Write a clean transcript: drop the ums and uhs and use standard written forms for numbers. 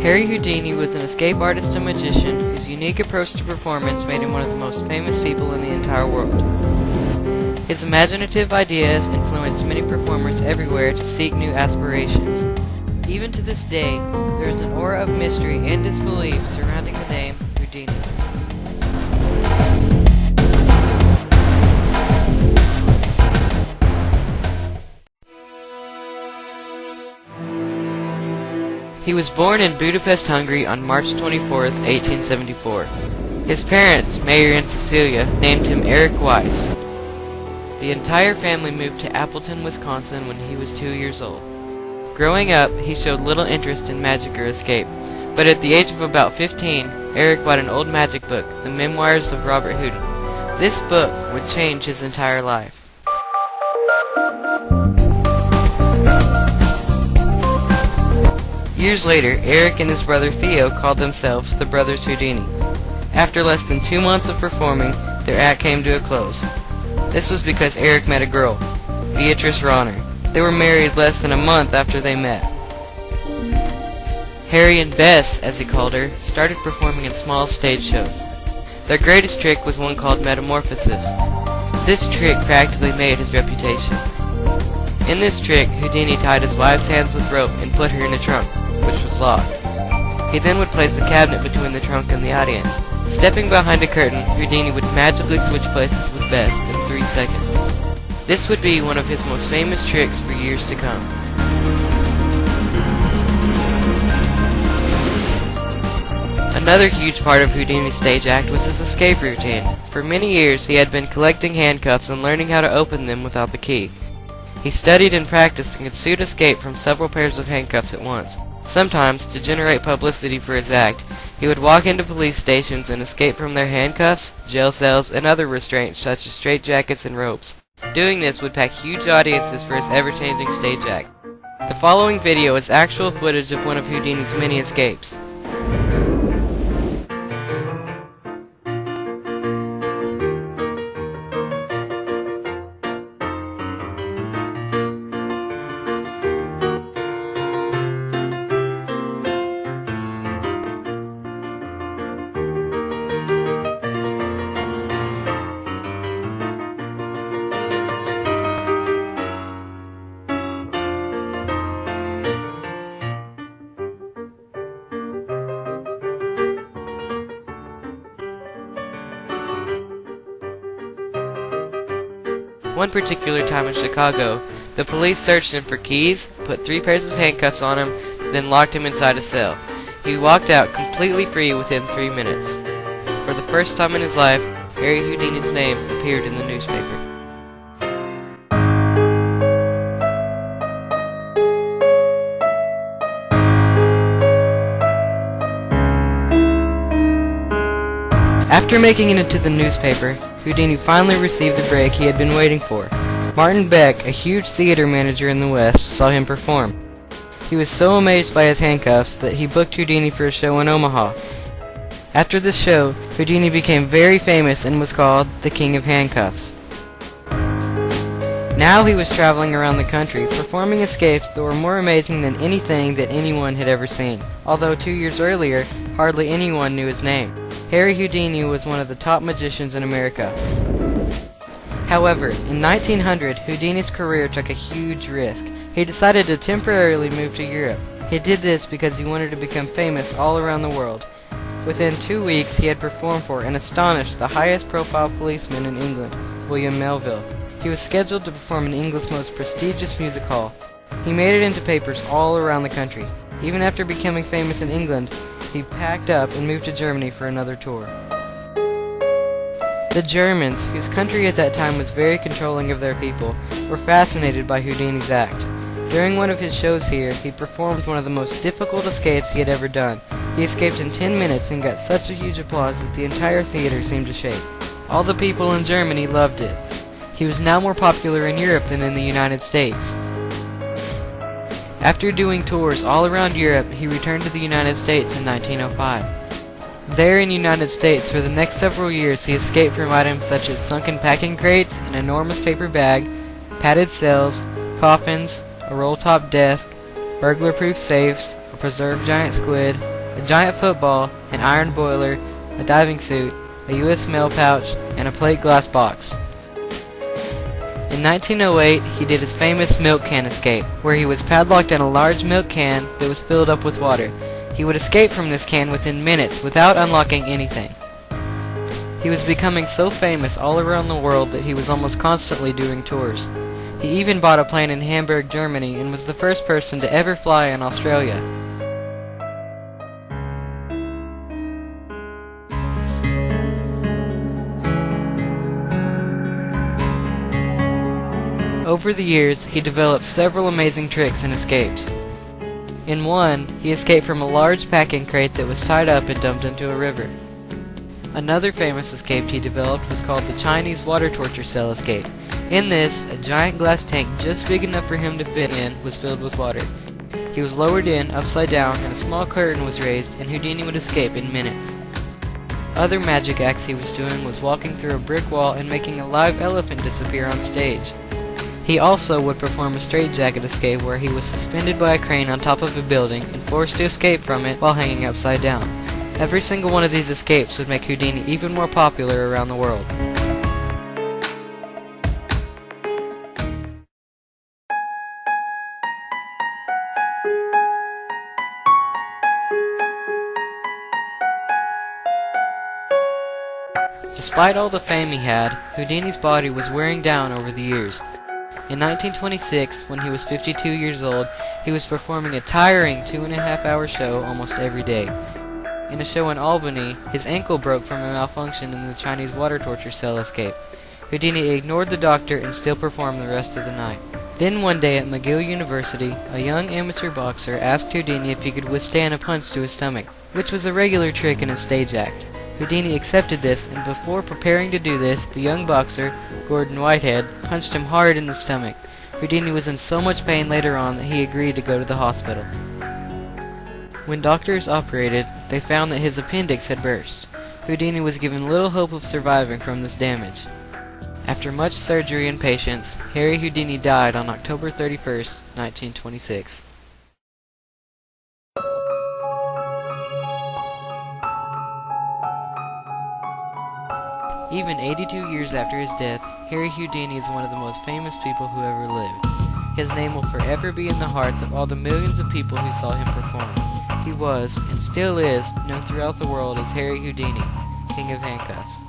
Harry Houdini was an escape artist and magician whose unique approach to performance made him one of the most famous people in the entire world. His imaginative ideas influenced many performers everywhere to seek new aspirations. Even to this day, there is an aura of mystery and disbelief surrounding the name Houdini. He was born in Budapest, Hungary on March 24, 1874. His parents, Mayer and Cecilia, named him Eric Weiss. The entire family moved to Appleton, Wisconsin when he was 2 years old. Growing up, he showed little interest in magic or escape, but at the age of about 15, Eric bought an old magic book, The Memoirs of Robert Houdin. This book would change his entire life. Years later, Eric and his brother Theo called themselves the Brothers Houdini. After less than 2 months of performing, their act came to a close. This was because Eric met a girl, Beatrice Ronner. They were married less than a month after they met. Harry and Bess, as he called her, started performing in small stage shows. Their greatest trick was one called Metamorphosis. This trick practically made his reputation. In this trick, Houdini tied his wife's hands with rope and put her in a trunk, which was locked. He then would place a cabinet between the trunk and the audience. Stepping behind a curtain, Houdini would magically switch places with Bess in 3 seconds. This would be one of his most famous tricks for years to come. Another huge part of Houdini's stage act was his escape routine. For many years, he had been collecting handcuffs and learning how to open them without the key. He studied and practiced and could soon escape from several pairs of handcuffs at once. Sometimes, to generate publicity for his act, he would walk into police stations and escape from their handcuffs, jail cells, and other restraints such as straitjackets and ropes. Doing this would pack huge audiences for his ever-changing stage act. The following video is actual footage of one of Houdini's many escapes. One particular time in Chicago, the police searched him for keys, put 3 pairs of handcuffs on him, then locked him inside a cell. He walked out completely free within 3 minutes. For the first time in his life, Harry Houdini's name appeared in the newspaper. After making it into the newspaper, Houdini finally received the break he had been waiting for. Martin Beck, a huge theater manager in the West, saw him perform. He was so amazed by his handcuffs that he booked Houdini for a show in Omaha. After this show, Houdini became very famous and was called the King of Handcuffs. Now he was traveling around the country, performing escapes that were more amazing than anything that anyone had ever seen. Although 2 years earlier, hardly anyone knew his name. Harry Houdini was one of the top magicians in America. However, in 1900, Houdini's career took a huge risk. He decided to temporarily move to Europe. He did this because he wanted to become famous all around the world. Within 2 weeks, he had performed for and astonished the highest profile policeman in England, William Melville. He was scheduled to perform in England's most prestigious music hall. He made it into papers all around the country. Even after becoming famous in England, he packed up and moved to Germany for another tour. The Germans, whose country at that time was very controlling of their people, were fascinated by Houdini's act. During one of his shows here, he performed one of the most difficult escapes he had ever done. He escaped in 10 minutes and got such a huge applause that the entire theater seemed to shake. All the people in Germany loved it. He was now more popular in Europe than in the United States. After doing tours all around Europe, he returned to the United States in 1905. There in the United States, for the next several years, he escaped from items such as sunken packing crates, an enormous paper bag, padded cells, coffins, a roll-top desk, burglar-proof safes, a preserved giant squid, a giant football, an iron boiler, a diving suit, a U.S. mail pouch, and a plate glass box. In 1908, he did his famous milk can escape, where he was padlocked in a large milk can that was filled up with water. He would escape from this can within minutes without unlocking anything. He was becoming so famous all around the world that he was almost constantly doing tours. He even bought a plane in Hamburg, Germany, and was the first person to ever fly in Australia. Over the years, he developed several amazing tricks and escapes. In one, he escaped from a large packing crate that was tied up and dumped into a river. Another famous escape he developed was called the Chinese water torture cell escape. In this, a giant glass tank just big enough for him to fit in was filled with water. He was lowered in, upside down, and a small curtain was raised, and Houdini would escape in minutes. Other magic acts he was doing was walking through a brick wall and making a live elephant disappear on stage. He also would perform a straitjacket escape where he was suspended by a crane on top of a building and forced to escape from it while hanging upside down. Every single one of these escapes would make Houdini even more popular around the world. Despite all the fame he had, Houdini's body was wearing down over the years. In 1926, when he was 52 years old, he was performing a tiring 2.5-hour show almost every day. In a show in Albany, his ankle broke from a malfunction in the Chinese water torture cell escape. Houdini ignored the doctor and still performed the rest of the night. Then one day at McGill University, a young amateur boxer asked Houdini if he could withstand a punch to his stomach, which was a regular trick in his stage act. Houdini accepted this, and before preparing to do this, the young boxer, Gordon Whitehead, punched him hard in the stomach. Houdini was in so much pain later on that he agreed to go to the hospital. When doctors operated, they found that his appendix had burst. Houdini was given little hope of surviving from this damage. After much surgery and patience, Harry Houdini died on October 31st, 1926. Even 82 years after his death, Harry Houdini is one of the most famous people who ever lived. His name will forever be in the hearts of all the millions of people who saw him perform. He was, and still is, known throughout the world as Harry Houdini, King of Handcuffs.